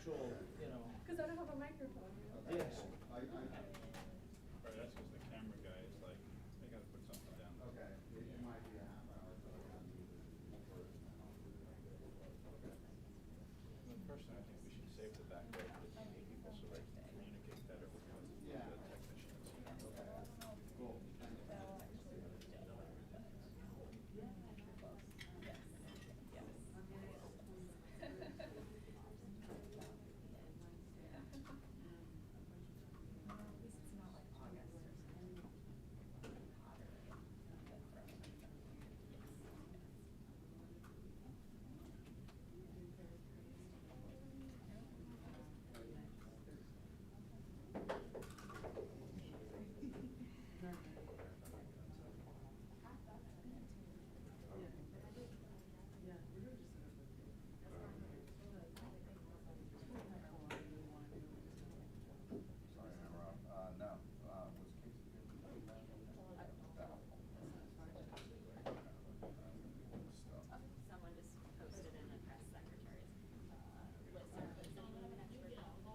actual, you know. Because I don't have a microphone. Yes. Right, That's because the camera guy is like, they gotta put something down. okay, it might be a half hour, so I gotta move it first, and then I'll do it. Okay. The first thing I think we should save the back row for the TV people so they can communicate better with the Yeah. technicians. Okay, cool, thank you. Sorry to interrupt. No, was Casey here? Someone just posted in the press secretary's list. Does anyone have an expert on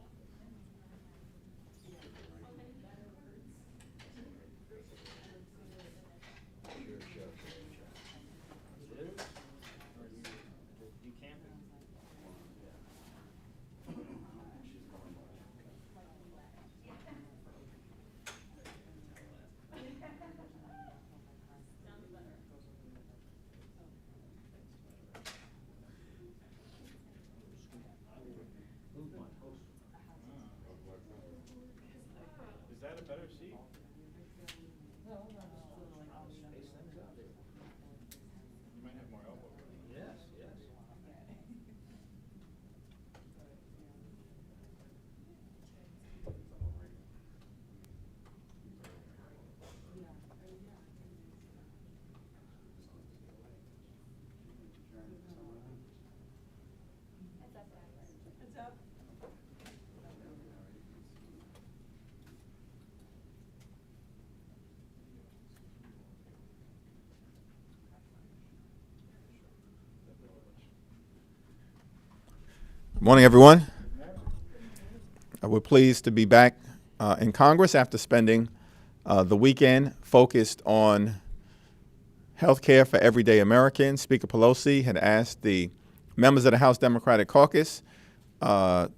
You camping? Is that a better seat? Space things out. You might have more elbow room. Yes, yes. It's up. Good morning, everyone. We're pleased to be back in Congress after spending the weekend focused on health care for everyday Americans. Speaker Pelosi had asked the members of the House Democratic Caucus to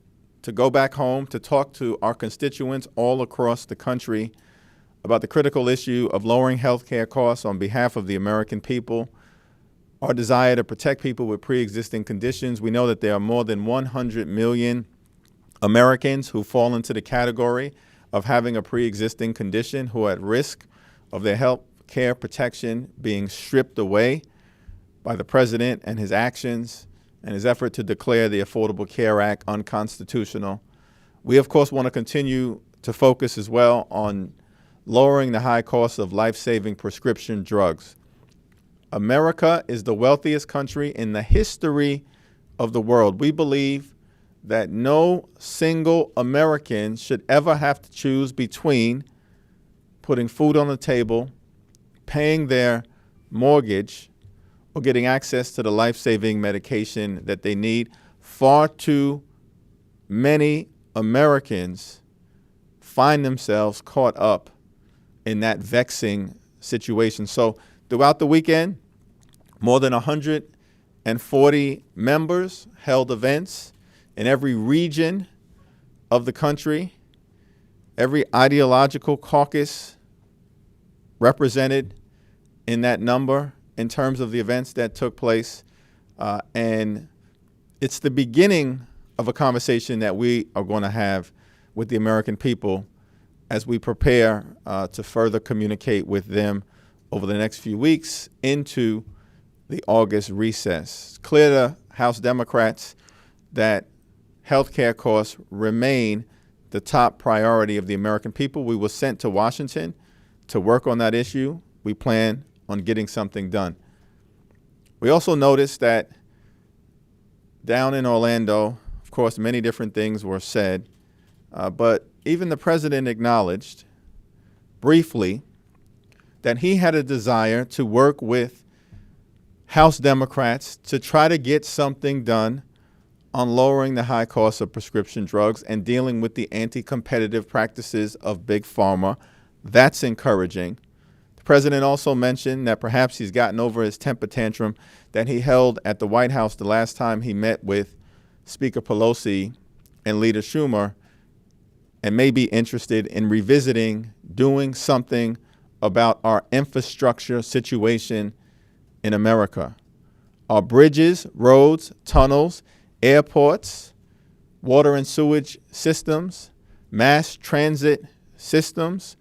go back home to talk to our constituents all across the country about the critical issue of lowering health care costs on behalf of the American people. Our desire to protect people with pre-existing conditions. We know that there are more than 100 million Americans who fall into the category of having a pre-existing condition who are at risk of their health care protection being stripped away by the president and his actions and his effort to declare the Affordable Care Act unconstitutional. We, of course, want to continue to focus as well on lowering the high cost of life-saving prescription drugs. America is the wealthiest country in the history of the world. We believe that no single American should ever have to choose between putting food on the table, paying their mortgage, or getting access to the life-saving medication that they need. Far too many Americans find themselves caught up in that vexing situation. So throughout the weekend, more than 140 members held events in every region of the country, every ideological caucus represented in that number in terms of the events that took place. And it's the beginning of a conversation that we are going to have with the American people as we prepare to further communicate with them over the next few weeks into the August recess. It's clear to House Democrats that health care costs remain the top priority of the American people. We were sent to Washington to work on that issue. We plan on getting something done. We also noticed that down in Orlando, of course, many different things were said, but even the president acknowledged briefly that he had a desire to work with House Democrats to try to get something done on lowering the high cost of prescription drugs and dealing with the anti-competitive practices of Big Pharma. That's encouraging. The president also mentioned that perhaps he's gotten over his temper tantrum that he held at the White House the last time he met with Speaker Pelosi and Leader Schumer, and may be interested in revisiting doing something about our infrastructure situation in America. Our bridges, roads, tunnels, airports, water and sewage systems, mass transit systems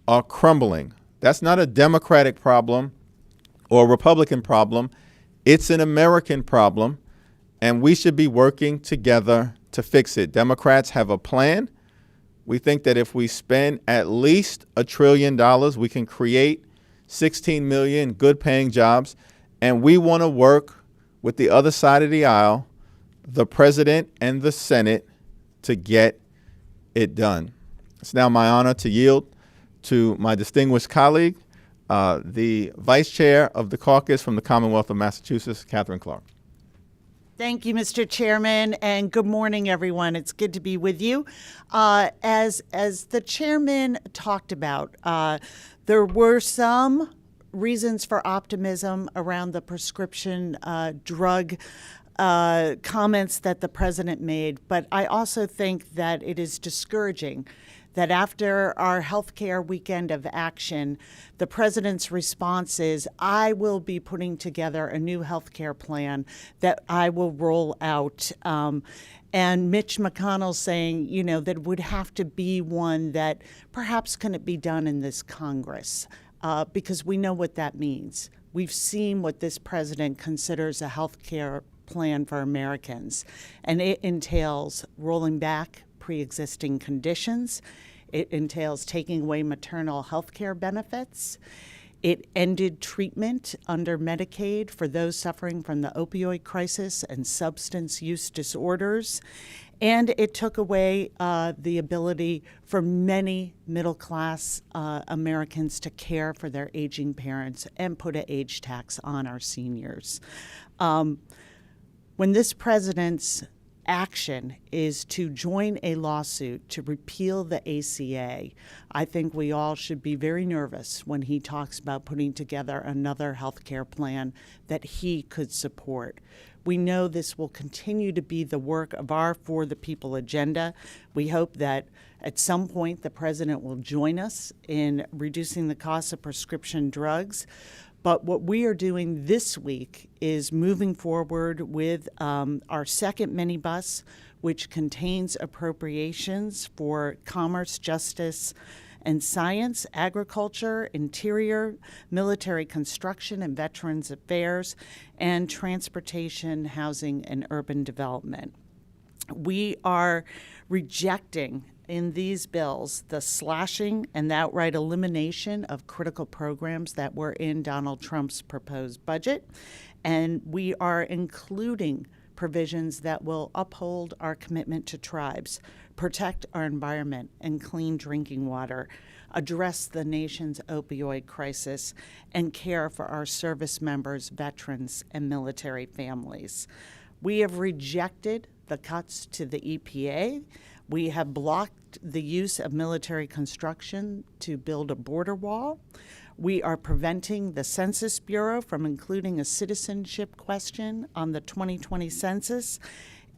are crumbling. That's not a Democratic problem or a Republican problem. It's an American problem, and we should be working together to fix it. Democrats have a plan. We think that if we spend at least $1 trillion, we can create 16 million good-paying jobs, and we want to work with the other side of the aisle, the president and the Senate, to get it done. It's now my honor to yield to my distinguished colleague, the vice chair of the caucus from the Commonwealth of Massachusetts, Catherine Clark. Thank you, Mr. Chairman, and good morning, everyone. It's good to be with you. As the chairman talked about, there were some reasons for optimism around the prescription drug comments that the president made, but I also think that it is discouraging that after our healthcare weekend of action, the president's response is, I will be putting together a new healthcare plan that I will roll out. And Mitch McConnell saying, you know, that would have to be one that perhaps couldn't be done in this Congress, because we know what that means. We've seen what this president considers a healthcare plan for Americans, and it entails rolling back pre-existing conditions. It entails taking away maternal health care benefits. It ended treatment under Medicaid for those suffering from the opioid crisis and substance use disorders. And it took away the ability for many middle-class Americans to care for their aging parents and put an age tax on our seniors. When this president's action is to join a lawsuit to repeal the ACA, I think we all should be very nervous when he talks about putting together another health care plan that he could support. We know this will continue to be the work of our For the People agenda. We hope that at some point the president will join us in reducing the cost of prescription drugs. But what we are doing this week is moving forward with our second minibus, which contains appropriations for commerce, justice, and science, agriculture, interior, military construction, and veterans affairs, and transportation, housing, and urban development. We are rejecting in these bills the slashing and outright elimination of critical programs that were in Donald Trump's proposed budget, and we are including provisions that will uphold our commitment to tribes, protect our environment and clean drinking water, address the nation's opioid crisis, and care for our service members, veterans, and military families. We have rejected the cuts to the EPA. We have blocked the use of military construction to build a border wall. We are preventing the Census Bureau from including a citizenship question on the 2020 census.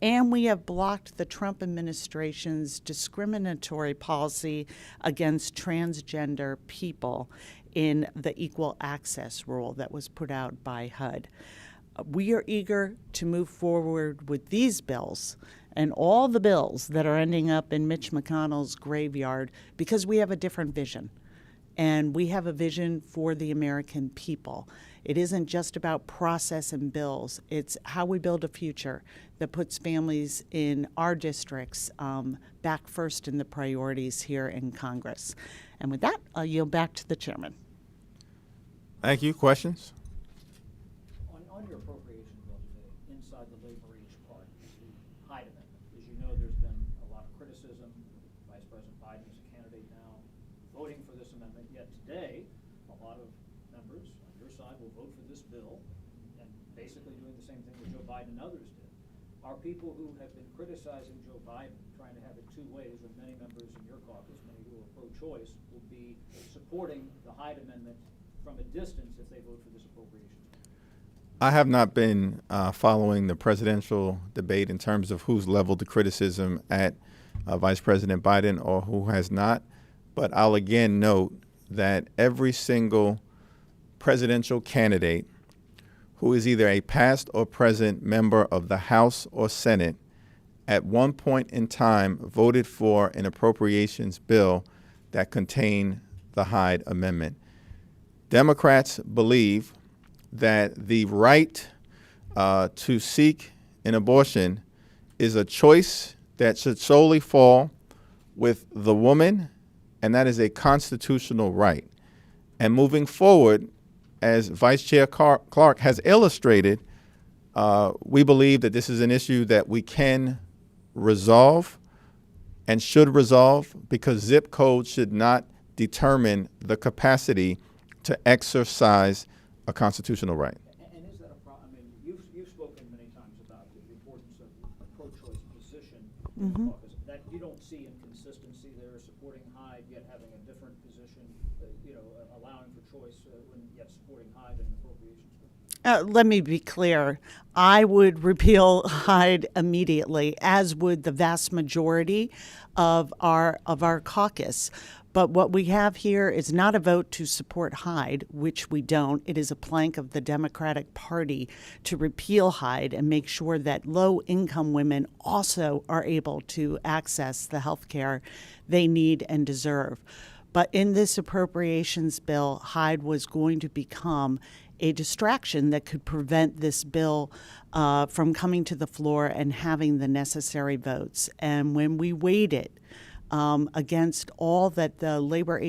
And we have blocked the Trump administration's discriminatory policy against transgender people in the Equal Access Rule that was put out by HUD. We are eager to move forward with these bills and all the bills that are ending up in Mitch McConnell's graveyard because we have a different vision. And we have a vision for the American people. It isn't just about process and bills. It's how we build a future that puts families in our districts back first in the priorities here in Congress. And with that, I'll yield back to the chairman. Thank you. Questions? On your appropriation bill today, inside the labor age part is the Hyde Amendment. As you know, there's been a lot of criticism. Vice President Biden is a candidate now voting for this amendment, yet today a lot of members on your side will vote for this bill and basically doing the same thing that Joe Biden and others did. are people who have been criticizing Joe Biden, trying to have it two ways, and many members in your caucus, many who are pro-choice, will be supporting the Hyde Amendment from a distance if they vote for this appropriations. I have not been following the presidential debate in terms of who's leveled the criticism at Vice President Biden or who has not. But I'll again note that every single presidential candidate who is either a past or present member of the House or Senate at one point in time voted for an appropriations bill that contained the Hyde Amendment. Democrats believe that the right to seek an abortion is a choice that should solely fall with the woman, and that is a constitutional right. And moving forward, as Vice Chair Clark has illustrated, we believe that this is an issue that we can resolve and should resolve, because zip code should not determine the capacity to exercise a constitutional right. And is that a problem? I mean, you've spoken many times about the importance of a pro-choice position in the caucus. That you don't see inconsistency there, supporting Hyde yet having a different position, allowing for choice when yet supporting Hyde in an appropriations bill. Let me be clear. I would repeal Hyde immediately, as would the vast majority of our caucus. But what we have here is not a vote to support Hyde, which we don't. It is a plank of the Democratic Party to repeal Hyde and make sure that low-income women also are able to access the health care they need and deserve. But in this appropriations bill, Hyde was going to become a distraction that could prevent this bill from coming to the floor and having the necessary votes. And when we weighed it against all that the labor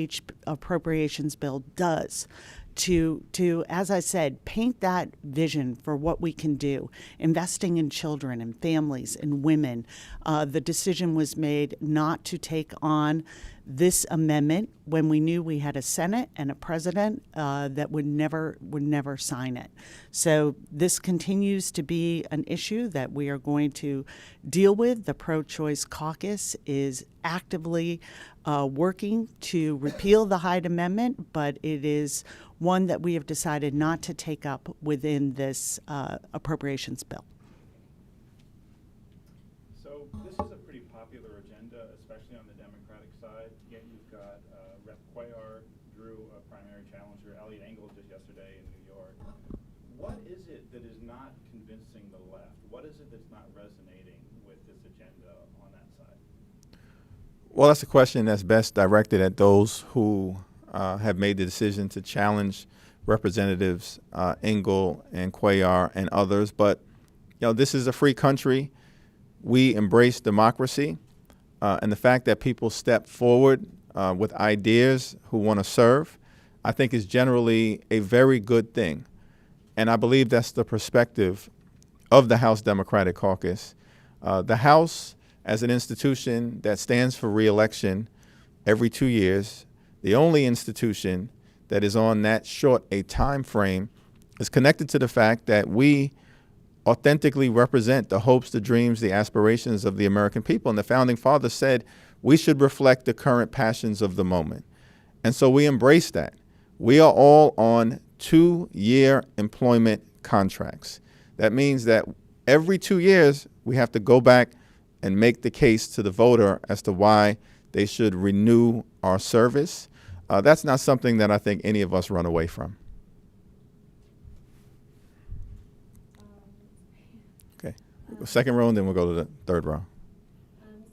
appropriations bill does to, as I said, paint that vision for what we can do, investing in children and families and women, the decision was made not to take on this amendment when we knew we had a Senate and a president that would never sign it. So this continues to be an issue that we are going to deal with. The pro-choice caucus is actively working to repeal the Hyde Amendment, but it is one that we have decided not to take up within this appropriations bill. So this is a pretty popular agenda, especially on the Democratic side. Yet you've got Rep. Cuellar drew a primary challenger, Eliot Engel, just yesterday in New York. What is it that is not convincing the left? What is it that's not resonating with this agenda on that side? Well, that's a question that's best directed at those who have made the decision to challenge Representatives Engel and Cuellar and others. But, this is a free country. We embrace democracy. And the fact that people step forward with ideas who want to serve, I think is generally a very good thing. And I believe that's the perspective of the House Democratic Caucus. The House, as an institution that stands for re-election every 2 years, the only institution that is on that short a time frame, is connected to the fact that we authentically represent the hopes, the dreams, the aspirations of the American people. And the Founding Fathers said we should reflect the current passions of the moment. And so we embrace that. We are all on 2-year employment contracts. That means that every 2 years we have to go back and make the case to the voter as to why they should renew our service. That's not something that I think any of us run away from. Okay, second row, and then we'll go to the third row.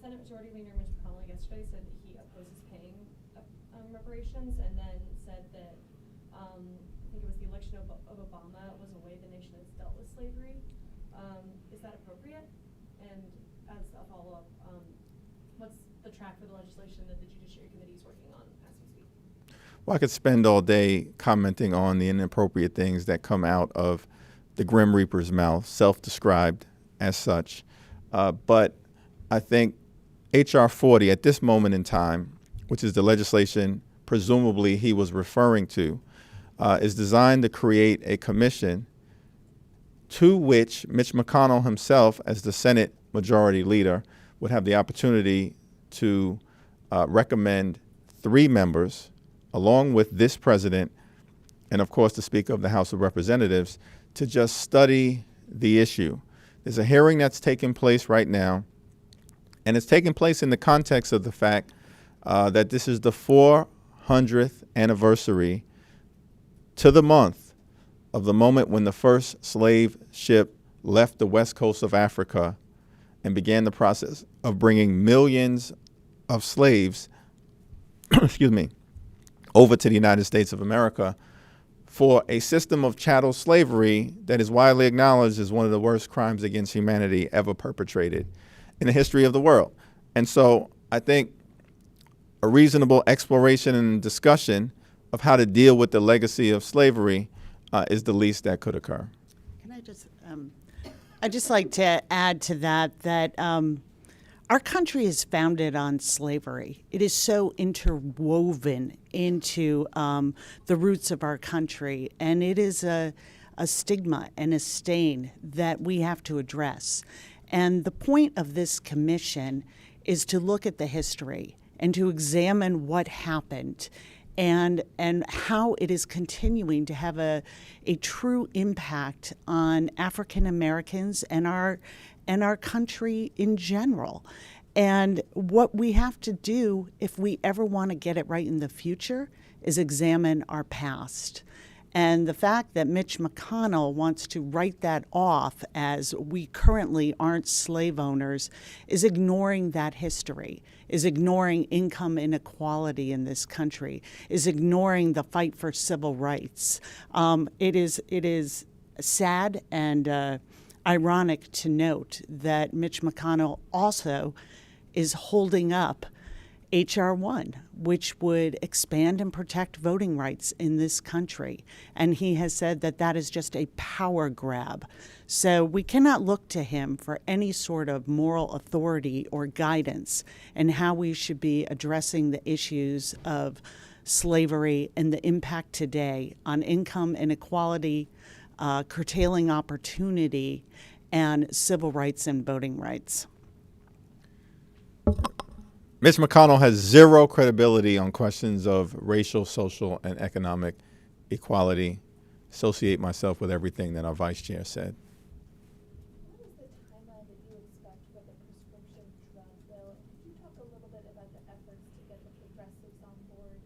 Senate Majority Leader Mitch McConnell yesterday said that he opposes paying reparations, and then said that I think it was the election of Obama was a way the nation has dealt with slavery. Is that appropriate? And as a follow-up, what's the track for the legislation that the Judiciary Committee is working on as we speak? Well, I could spend all day commenting on the inappropriate things that come out of the Grim Reaper's mouth, self-described as such. But I think H.R. 40 at this moment in time, which is the legislation presumably he was referring to, is designed to create a commission to which Mitch McConnell himself, as the Senate Majority Leader, would have the opportunity to recommend 3 members, along with this president, and of course the Speaker of the House of Representatives, to just study the issue. There's a hearing that's taking place right now, and it's taking place in the context of the fact that this is the 400th anniversary to the month of the moment when the first slave ship left the west coast of Africa and began the process of bringing millions of slaves, excuse me, over to the United States of America for a system of chattel slavery that is widely acknowledged as one of the worst crimes against humanity ever perpetrated in the history of the world. And so I think a reasonable exploration and discussion of how to deal with the legacy of slavery is the least that could occur. Can I just, I'd just like to add to that our country is founded on slavery. It is so interwoven into the roots of our country, and it is a stigma and a stain that we have to address. And the point of this commission is to look at the history and to examine what happened and how it is continuing to have a true impact on African Americans and our country in general. And what we have to do, if we ever want to get it right in the future, is examine our past. And the fact that Mitch McConnell wants to write that off as we currently aren't slave owners is ignoring that history, is ignoring income inequality in this country, is ignoring the fight for civil rights. It is sad and ironic to note that Mitch McConnell also is holding up H.R. 1, which would expand and protect voting rights in this country. And he has said that that is just a power grab. So we cannot look to him for any sort of moral authority or guidance in how we should be addressing the issues of slavery and the impact today on income inequality, curtailing opportunity, and civil rights and voting rights. Mitch McConnell has zero credibility on questions of racial, social, and economic equality. Associate myself with everything that our vice chair said. What is the timeline that you expect for the prescription drug bill? Could you talk a little bit about the efforts to get the progressives on board?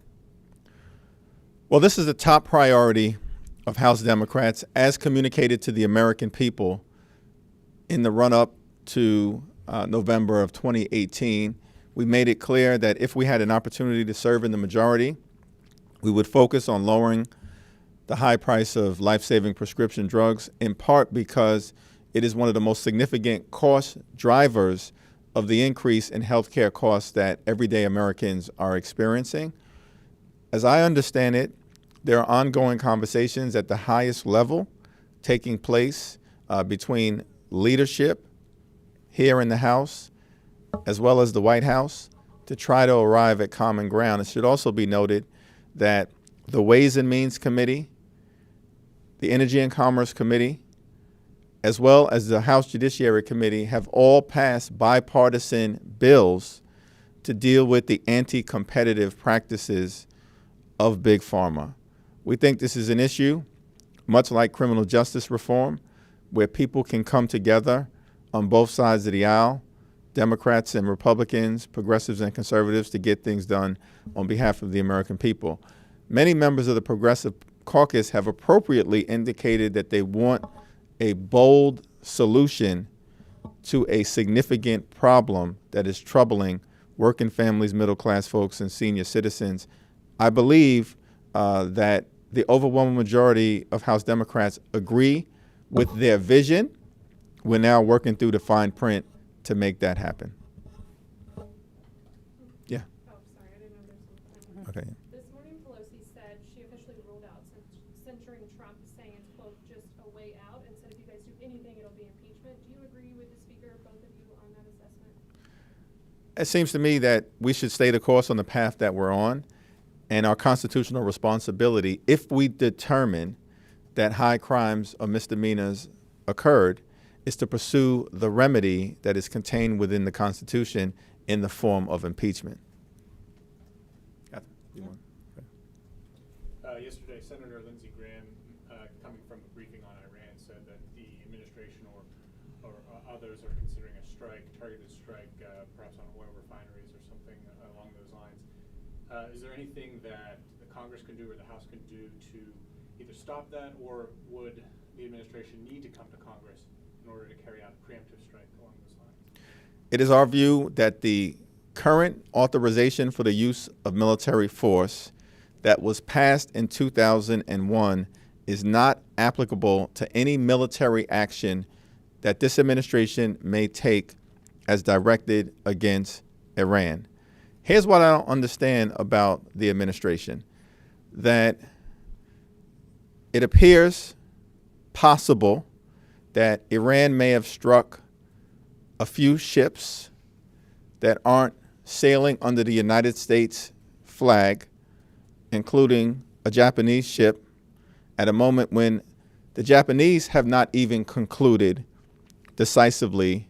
Well, this is a top priority of House Democrats as communicated to the American people in the run-up to November of 2018. We made it clear that if we had an opportunity to serve in the majority, we would focus on lowering the high price of life-saving prescription drugs, in part because it is one of the most significant cost drivers of the increase in healthcare costs that everyday Americans are experiencing. As I understand it, there are ongoing conversations at the highest level taking place between leadership here in the House as well as the White House to try to arrive at common ground. It should also be noted that the Ways and Means Committee, the Energy and Commerce Committee, as well as the House Judiciary Committee have all passed bipartisan bills to deal with the anti-competitive practices of Big Pharma. We think this is an issue, much like criminal justice reform, where people can come together on both sides of the aisle, Democrats and Republicans, progressives and conservatives, to get things done on behalf of the American people. Many members of the Progressive Caucus have appropriately indicated that they want a bold solution to a significant problem that is troubling working families, middle-class folks, and senior citizens. I believe that the overwhelming majority of House Democrats agree with their vision. We're now working through the fine print to make that happen. Yeah. Oh, sorry, I didn't know there's something. Okay. This morning Pelosi said she officially ruled out censuring Trump, saying it's, quote, just a way out, and said if you guys do anything, it'll be impeachment. Do you agree with the speaker, both of you, on that assessment? It seems to me that we should stay the course on the path that we're on, and our constitutional responsibility, if we determine that high crimes or misdemeanors occurred is to pursue the remedy that is contained within the Constitution in the form of impeachment. Yesterday, Senator Lindsey Graham, coming from a briefing on Iran, said that the administration or others are considering a strike, targeted strike, perhaps on oil refineries or something along those lines. Is there anything that the Congress can do or the House can do to either stop that, or would the administration need to come to Congress in order to carry out a preemptive strike along those lines? It is our view that the current authorization for the use of military force that was passed in 2001 is not applicable to any military action that this administration may take as directed against Iran. Here's what I don't understand about the administration, that it appears possible that Iran may have struck a few ships that aren't sailing under the United States flag, including a Japanese ship, at a moment when the Japanese have not even concluded decisively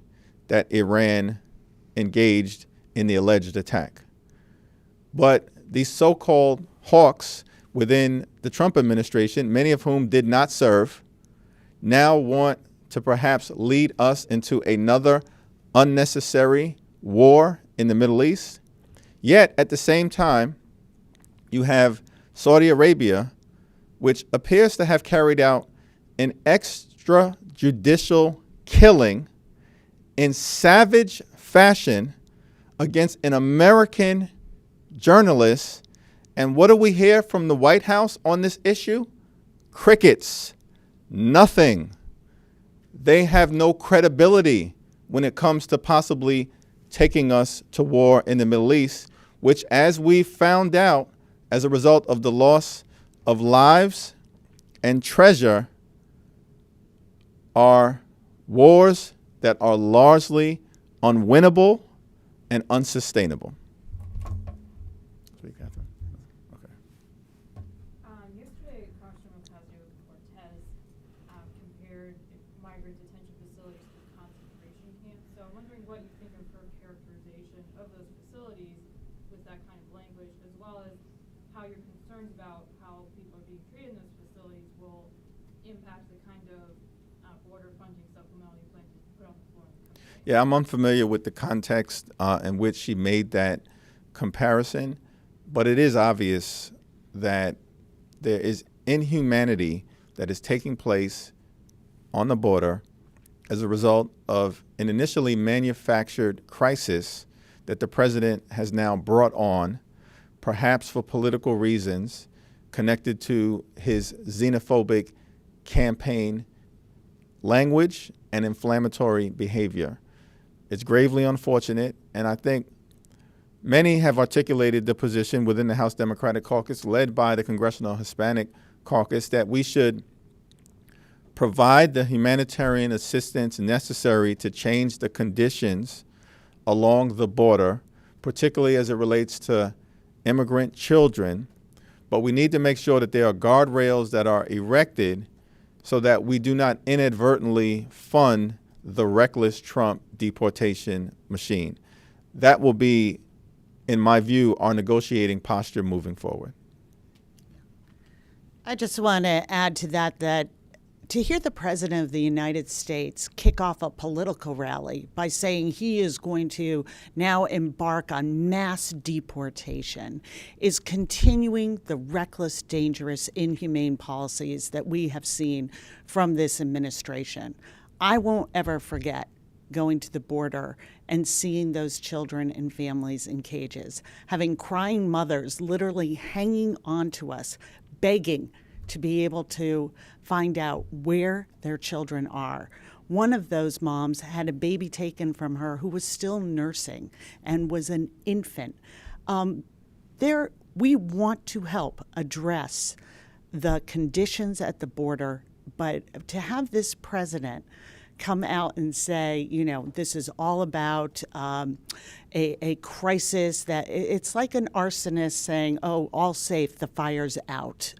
that Iran engaged in the alleged attack. But these so-called hawks within the Trump administration, many of whom did not serve, now want to perhaps lead us into another unnecessary war in the Middle East. Yet, at the same time, you have Saudi Arabia, which appears to have carried out an extrajudicial killing in savage fashion against an American journalist. And what do we hear from the White House on this issue? Crickets. Nothing. They have no credibility when it comes to possibly taking us to war in the Middle East, which, as we found out, as a result of the loss of lives and treasure, are wars that are largely unwinnable and unsustainable. Speak, Catherine. Okay. Yesterday, Congressman Ocasio-Cortez compared migrant detention facilities to concentration camps. So I'm wondering what you think of her characterization of those facilities with that kind of language, as well as how your concerns about how people are being treated in those facilities will impact the kind of border funding supplemental you plan to put on the floor. Yeah, I'm unfamiliar with the context in which she made that comparison, but it is obvious that there is inhumanity that is taking place on the border as a result of an initially manufactured crisis that the president has now brought on, perhaps for political reasons, connected to his xenophobic campaign language and inflammatory behavior. It's gravely unfortunate, and I think many have articulated the position within the House Democratic Caucus, led by the Congressional Hispanic Caucus, that we should provide the humanitarian assistance necessary to change the conditions along the border, particularly as it relates to immigrant children. But we need to make sure that there are guardrails that are erected so that we do not inadvertently fund the reckless Trump deportation machine. That will be, in my view, our negotiating posture moving forward. I just want to add to that to hear the President of the United States kick off a political rally by saying he is going to now embark on mass deportation is continuing the reckless, dangerous, inhumane policies that we have seen from this administration. I won't ever forget going to the border and seeing those children and families in cages, having crying mothers literally hanging on to us, begging to be able to find out where their children are. One of those moms had a baby taken from her who was still nursing and was an infant. We want to help address the conditions at the border, but to have this president come out and say, this is all about a crisis, that it's like an arsonist saying, oh, all safe, the fire's out.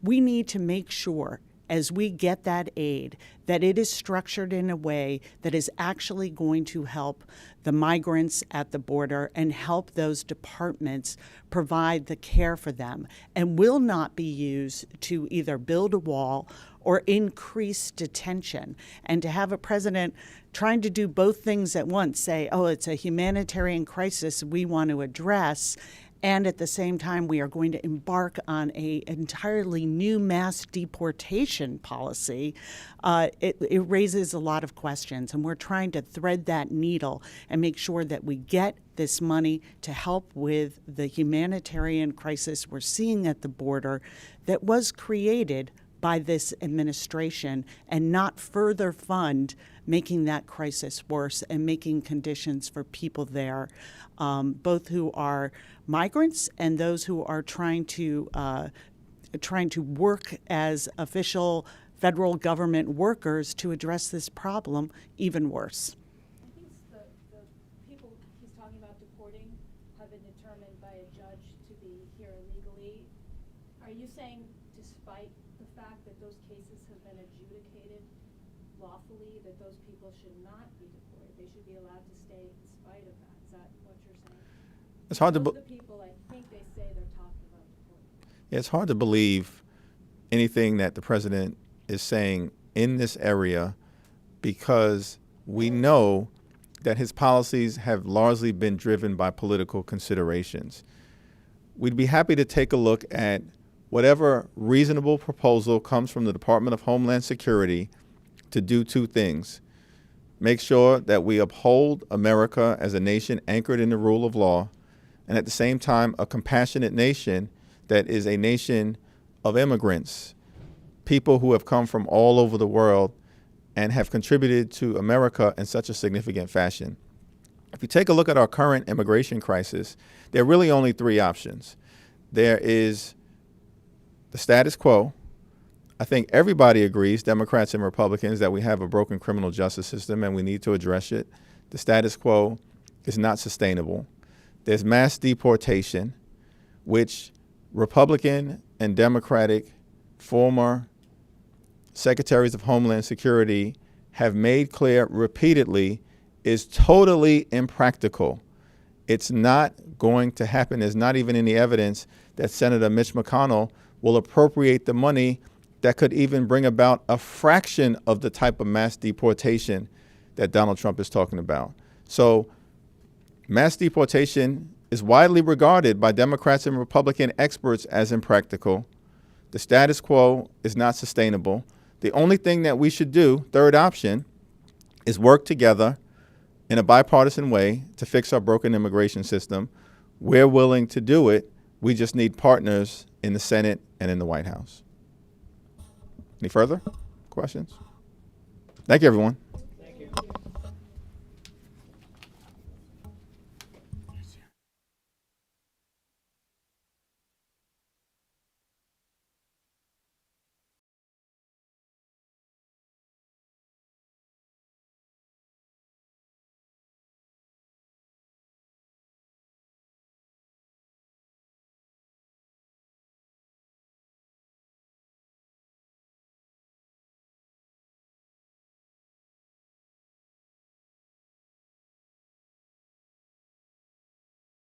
We need to make sure as we get that aid, that it is structured in a way that is actually going to help the migrants at the border and help those departments provide the care for them, and will not be used to either build a wall or increase detention. And to have a president trying to do both things at once, say, oh, it's a humanitarian crisis we want to address, and at the same time, we are going to embark on an entirely new mass deportation policy, it raises a lot of questions. And we're trying to thread that needle and make sure that we get this money to help with the humanitarian crisis we're seeing at the border that was created by this administration, and not further fund making that crisis worse and making conditions for people there, both who are migrants and those who are trying to work as official federal government workers to address this problem, even worse. I think the people he's talking about deporting have been determined by a judge to be here illegally. Are you saying, despite the fact that those cases have been adjudicated lawfully, that those people should not be deported? They should be allowed to stay in spite of that? Is that what you're saying? It's hard to Those are the people I think they say they're talking about deporting. Yeah, it's hard to believe anything that the president is saying in this area, because we know that his policies have largely been driven by political considerations. We'd be happy to take a look at whatever reasonable proposal comes from the Department of Homeland Security to do two things: make sure that we uphold America as a nation anchored in the rule of law, and at the same time a compassionate nation that is a nation of immigrants, people who have come from all over the world and have contributed to America in such a significant fashion. If you take a look at our current immigration crisis, there are really only three options. There is the status quo. I think everybody agrees, Democrats and Republicans, that we have a broken criminal justice system and we need to address it. The status quo is not sustainable. There's mass deportation, which Republican and Democratic former secretaries of Homeland Security have made clear repeatedly is totally impractical. It's not going to happen. There's not even any evidence that Senator Mitch McConnell will appropriate the money that could even bring about a fraction of the type of mass deportation that Donald Trump is talking about. So mass deportation is widely regarded by Democrats and Republican experts as impractical. The status quo is not sustainable. The only thing that we should do, third option, is work together in a bipartisan way to fix our broken immigration system. We're willing to do it. We just need partners in the Senate and in the White House. Any further questions? Thank you, everyone.